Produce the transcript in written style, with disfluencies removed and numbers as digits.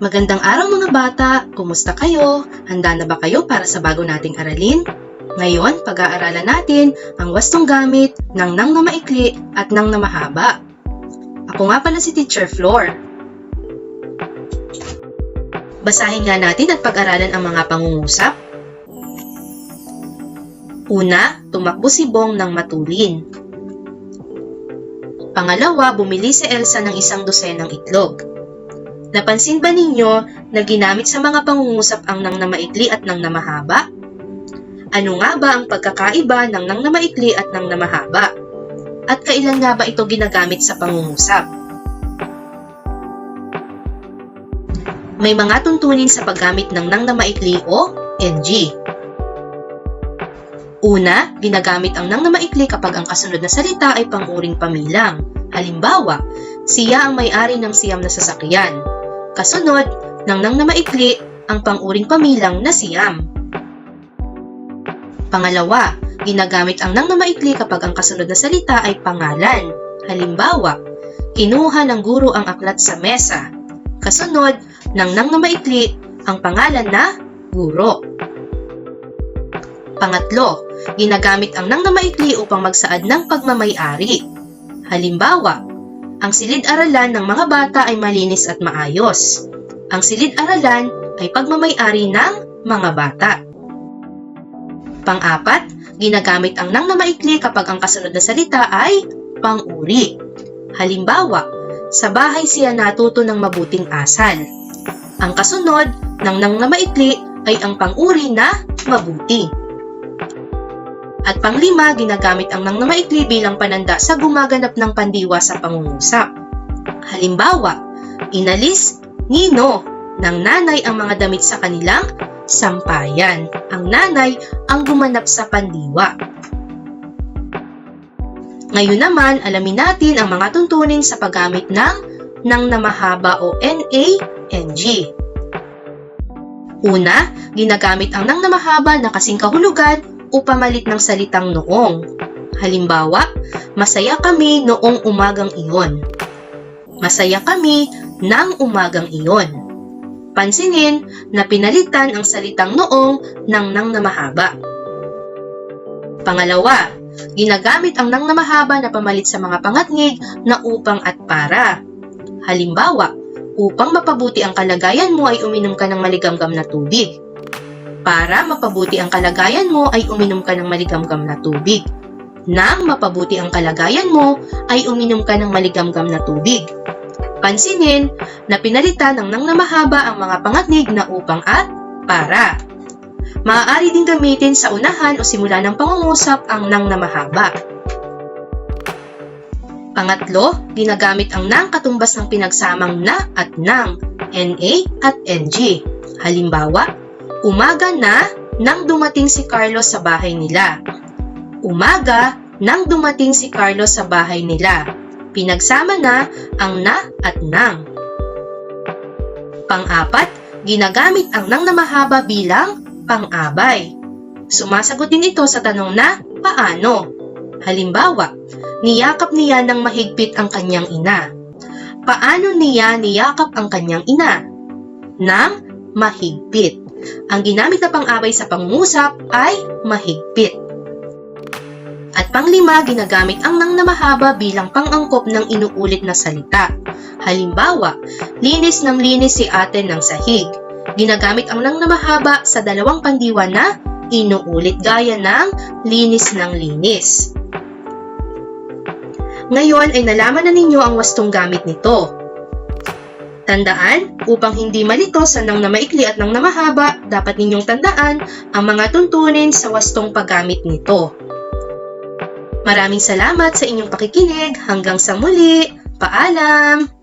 Magandang araw mga bata! Kumusta kayo? Handa na ba kayo para sa bago nating aralin? Ngayon, pag-aaralan natin ang wastong gamit ng nang na maikli at nang na mahaba. Ako nga pala si Teacher Flor. Basahin nga natin at pag-aralan ang mga pangungusap. Una, tumakbo si Bong ng matulin. Pangalawa, bumili si Elsa ng 1 dosenang itlog. Napansin ba ninyo na ginamit sa mga pangungusap ang nang na maikli at nang na mahaba? Ano nga ba ang pagkakaiba ng nang na maikli at nang na mahaba? At kailan nga ba ito ginagamit sa pangungusap? May mga tuntunin sa paggamit ng nang na maikli o NG. Una, ginagamit ang nang na maikli kapag ang kasunod na salita ay pang-uring pamilang. Halimbawa, siya ang may-ari ng siyam na sasakyan. Kasunod, ng nang na maikli ang pang-uring pamilang na siyam. Pangalawa, ginagamit ang nang na maikli kapag ang kasunod na salita ay pangalan. Halimbawa, kinuha ng guro ang aklat sa mesa. Kasunod, ng nang na maikli ang pangalan na guro. Pangatlo, ginagamit ang nang na maikli upang magsaad ng pagmamay-ari. Halimbawa, ang silid-aralan ng mga bata ay malinis at maayos. Ang silid-aralan ay pagmamay-ari ng mga bata. Pang-apat, ginagamit ang nang na maikli kapag ang kasunod na salita ay pang-uri. Halimbawa, sa bahay siya natuto ng mabuting asal. Ang kasunod ng nang na maikli ay ang pang-uri na mabuti. At panglima, ginagamit ang nang na maikli bilang pananda sa gumaganap ng pandiwa sa pangungusap. Halimbawa, inalis Nino ng nanay ang mga damit sa kanilang sampayan. Ang nanay ang gumanap sa pandiwa. Ngayon naman, alamin natin ang mga tuntunin sa paggamit ng nang na mahaba o NA-NG. Una, ginagamit ang nang na mahaba na kasing kahulugan o pamalit ng salitang noong. Halimbawa, masaya kami noong umagang iyon. Masaya kami ng umagang iyon. Pansinin na pinalitan ang salitang noong ng nang na mahaba. Pangalawa, ginagamit ang nang na mahaba na pamalit sa mga pangatnig na upang at para. Halimbawa, upang mapabuti ang kalagayan mo ay uminom ka ng maligamgam na tubig. Para mapabuti ang kalagayan mo ay uminom ka ng maligamgam na tubig. Nang mapabuti ang kalagayan mo ay uminom ka ng maligamgam na tubig. Pansinin na pinalitan ng nang na mahaba ang mga pangatnig na upang at para. Maaari din gamitin sa unahan o simula ng pangungusap ang nang na mahaba. Pangatlo, ginagamit ang nang katumbas ng pinagsamang na at nang, NA at NG. Halimbawa, umaga na nang dumating si Carlos sa bahay nila. Umaga nang dumating si Carlos sa bahay nila. Pinagsama na ang na at nang. Pang-apat, ginagamit ang nang na mahaba bilang pang-abay. Sumasagot din ito sa tanong na paano. Halimbawa, niyakap niya ng mahigpit ang kanyang ina. Paano niya niyakap ang kanyang ina? Nang mahigpit. Ang ginamit na pang-abay sa pangungusap ay mahigpit. At panglima, ginagamit ang nang na mahaba bilang pang-angkop ng inuulit na salita. Halimbawa, linis ng linis si ate ng sahig. Ginagamit ang nang na mahaba sa dalawang pandiwa na inuulit gaya ng linis ng linis. Ngayon ay nalaman na ninyo ang wastong gamit nito. Tandaan, upang hindi malito sa nang na maikli at nang na mahaba, dapat ninyong tandaan ang mga tuntunin sa wastong paggamit nito. Maraming salamat sa inyong pakikinig. Hanggang sa muli. Paalam!